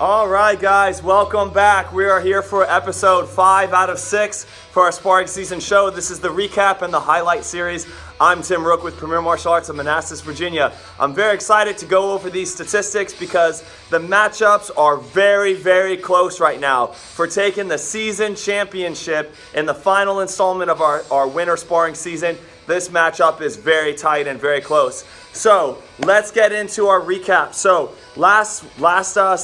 All right, guys, welcome back. We are here for episode 5 out of 6 for our Sparring Season show. This is the recap and the highlight series. I'm Tim Rook with Premier Martial Arts of Manassas, Virginia. I'm very excited to go over these statistics because the matchups are very, very close right now for taking the season championship in the final installment of our winter sparring season. This matchup is very tight and very close. So let's get into our recap. So last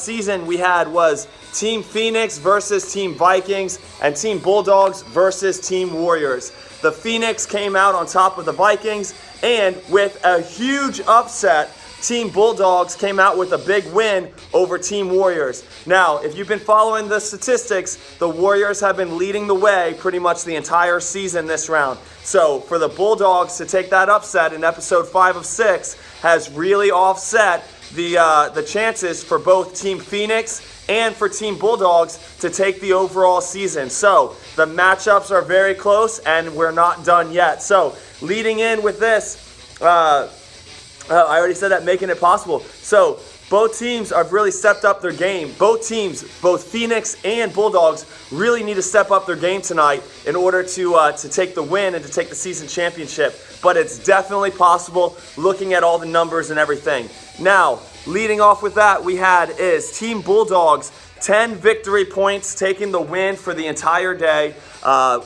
season we had was Team Phoenix versus Team Vikings and Team Bulldogs versus Team Warriors. The Phoenix came out on top of the Vikings, and with a huge upset, Team Bulldogs came out with a big win over Team Warriors. Now, if you've been following the statistics, the Warriors have been leading the way pretty much the entire season this round. So for the Bulldogs to take that upset in episode 5 of 6 has really offset the chances for both Team Phoenix and for Team Bulldogs to take the overall season. So the matchups are very close and we're not done yet. So leading in with this, I already said that, making it possible. So both teams have really stepped up their game. Both teams, both Phoenix and Bulldogs, really need to step up their game tonight in order to take the win and to take the season championship. But it's definitely possible looking at all the numbers and everything. Now, leading off with that, we had is Team Bulldogs 10 victory points, taking the win for the entire day,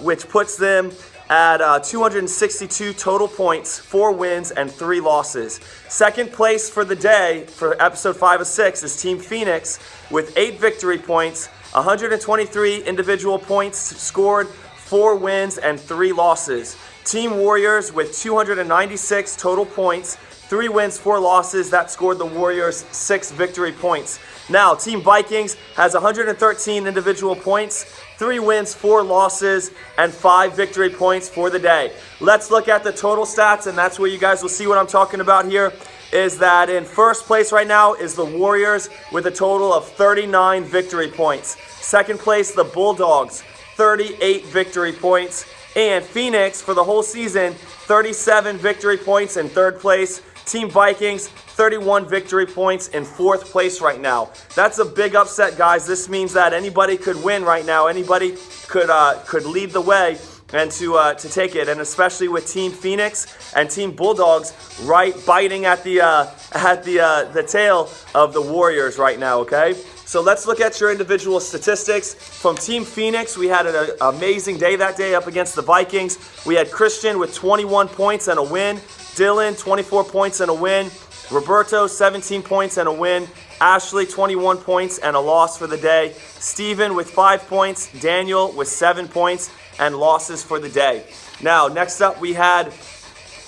which puts them at 262 total points, 4 wins and 3 losses. Second place for the day for episode 5 of 6 is Team Phoenix with 8 victory points, 123 individual points scored, 4 wins and 3 losses. Team Warriors with 296 total points, 3 wins, 4 losses. That scored the Warriors 6 victory points. Now, Team Vikings has 113 individual points, 3 wins, 4 losses, and 5 victory points for the day. Let's look at the total stats, and that's where you guys will see what I'm talking about here, is that in first place right now is the Warriors with a total of 39 victory points. Second place, the Bulldogs, 38 victory points. And Phoenix, for the whole season, 37 victory points in third place. Team Vikings, 31 victory points in fourth place right now. That's a big upset, guys. This means that anybody could win right now. Anybody could lead the way and to take it, and especially with Team Phoenix and Team Bulldogs right biting at the tail of the Warriors right now. Okay. So let's look at your individual statistics. From Team Phoenix, we had an amazing day that day up against the Vikings. We had Christian with 21 points and a win. Dylan, 24 points and a win. Roberto, 17 points and a win. Ashley, 21 points and a loss for the day. Steven with 5 points. Daniel with 7 points and losses for the day. Now, next up we had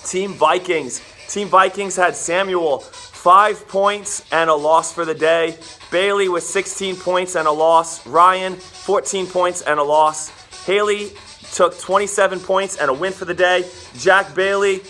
Team Vikings. Team Vikings had Samuel, 5 points and a loss for the day. Bailey with 16 points and a loss. Ryan, 14 points and a loss. Haley took 27 points and a win for the day. Jack Bailey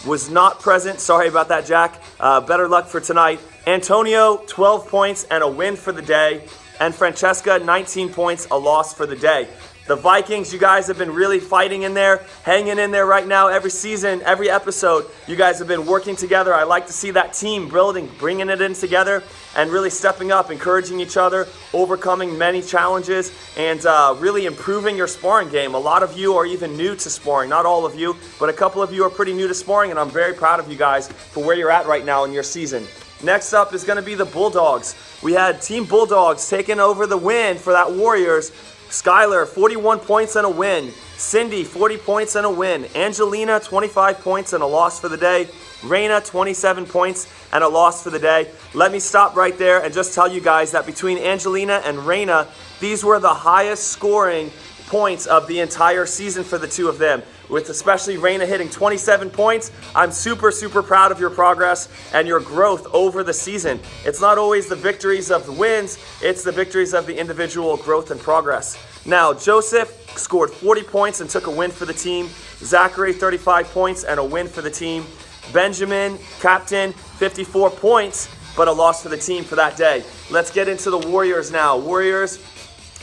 was not present. Sorry about that, Jack. Better luck for tonight. Antonio, 12 points and a win for the day. And Francesca, 19 points, a loss for the day. The Vikings, you guys have been really fighting in there, hanging in there right now. Every season, every episode, you guys have been working together. I like to see that team building, bringing it in together, and really stepping up, encouraging each other, overcoming many challenges, and really improving your sparring game. A lot of you are even new to sparring. Not all of you, but a couple of you are pretty new to sparring, and I'm very proud of you guys for where you're at right now in your season. Next up is going to be the Bulldogs. We had Team Bulldogs taking over the win for that Warriors. Skylar, 41 points and a win. Cindy, 40 points and a win. Angelina, 25 points and a loss for the day. Raina, 27 points and a loss for the day. Let me stop right there and just tell you guys that between Angelina and Raina, these were the highest scoring points of the entire season for the two of them, with especially Raina hitting 27 points. I'm super, super proud of your progress and your growth over the season. It's not always the victories of the wins, it's the victories of the individual growth and progress. Now, Joseph scored 40 points and took a win for the team. Zachary, 35 points and a win for the team. Benjamin, captain, 54 points, but a loss for the team for that day. Let's get into the Warriors now. Warriors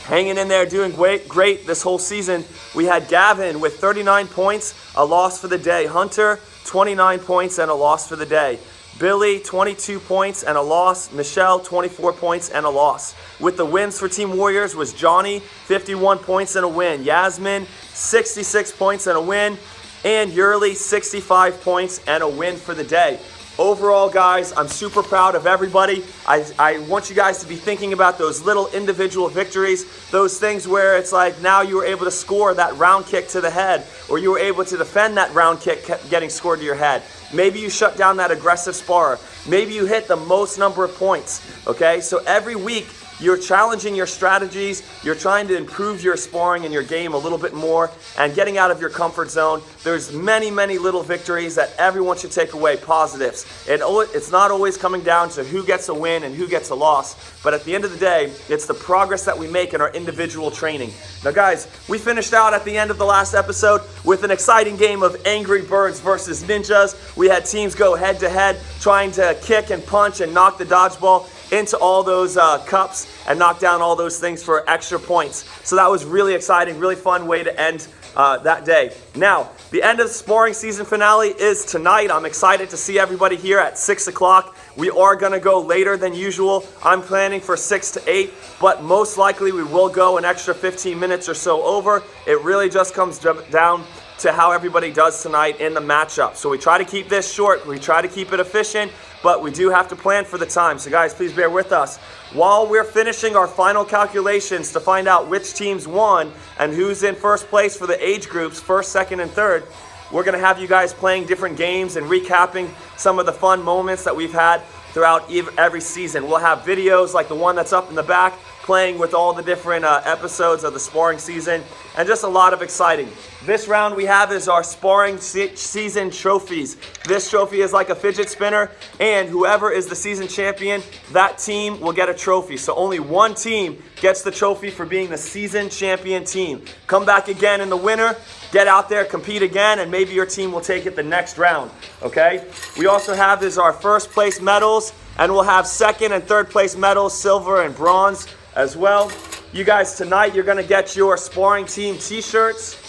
hanging in there, doing great this whole season. We had Gavin with 39 points, a loss for the day. Hunter, 29 points and a loss for the day. Billy, 22 points and a loss. Michelle, 24 points and a loss. With the wins for Team Warriors was Johnny, 51 points and a win. Yasmin, 66 points and a win. And Yurli, 65 points and a win for the day. Overall, guys, I'm super proud of everybody. I want you guys to be thinking about those little individual victories, those things where it's like now you were able to score that round kick to the head, or you were able to defend that round kick getting scored to your head. Maybe you shut down that aggressive sparrer. Maybe you hit the most number of points, okay? So every week, you're challenging your strategies, you're trying to improve your sparring and your game a little bit more, and getting out of your comfort zone. There's many, many little victories that everyone should take away, positives. It's not always coming down to who gets a win and who gets a loss, but at the end of the day, it's the progress that we make in our individual training. Now guys, we finished out at the end of the last episode with an exciting game of Angry Birds versus Ninjas. We had teams go head to head, trying to kick and punch and knock the dodgeball into all those cups and knock down all those things for extra points. So that was really exciting, really fun way to end that day. Now, the end of the sparring season finale is tonight. I'm excited to see everybody here at 6 o'clock. We are going to go later than usual. I'm planning for 6 to 8, but most likely we will go an extra 15 minutes or so over. It really just comes down to how everybody does tonight in the matchup. So we try to keep this short. We try to keep it efficient, but we do have to plan for the time. So guys, please bear with us. While we're finishing our final calculations to find out which teams won and who's in first place for the age groups, first, second, and third, we're gonna have you guys playing different games and recapping some of the fun moments that we've had throughout every season. We'll have videos like the one that's up in the back, playing with all the different episodes of the sparring season, and just a lot of exciting. This round we have is our sparring season trophies. This trophy is like a fidget spinner, and whoever is the season champion, that team will get a trophy. So only one team gets the trophy for being the season champion team. Come back again in the winter, get out there, compete again, and maybe your team will take it the next round, okay? We also have is our first place medals, and we'll have second and third place medals, silver and bronze as well. You guys, tonight you're gonna get your sparring team t-shirts,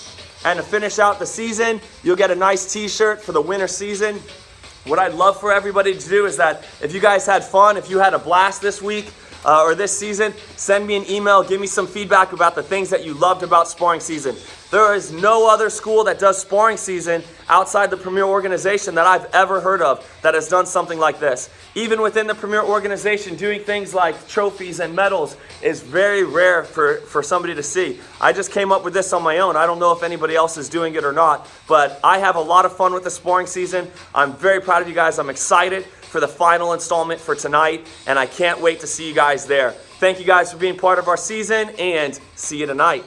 and to finish out the season, you'll get a nice t-shirt for the winter season. What I'd love for everybody to do is that if you guys had fun, if you had a blast this week or this season, send me an email, give me some feedback about the things that you loved about sparring season. There is no other school that does sparring season outside the Premier organization that I've ever heard of that has done something like this. Even within the Premier organization, doing things like trophies and medals is very rare for somebody to see. I just came up with this on my own. I don't know if anybody else is doing it or not, but I have a lot of fun with the sparring season. I'm very proud of you guys. I'm excited for the final installment for tonight, and I can't wait to see you guys there. Thank you guys for being part of our season, and see you tonight.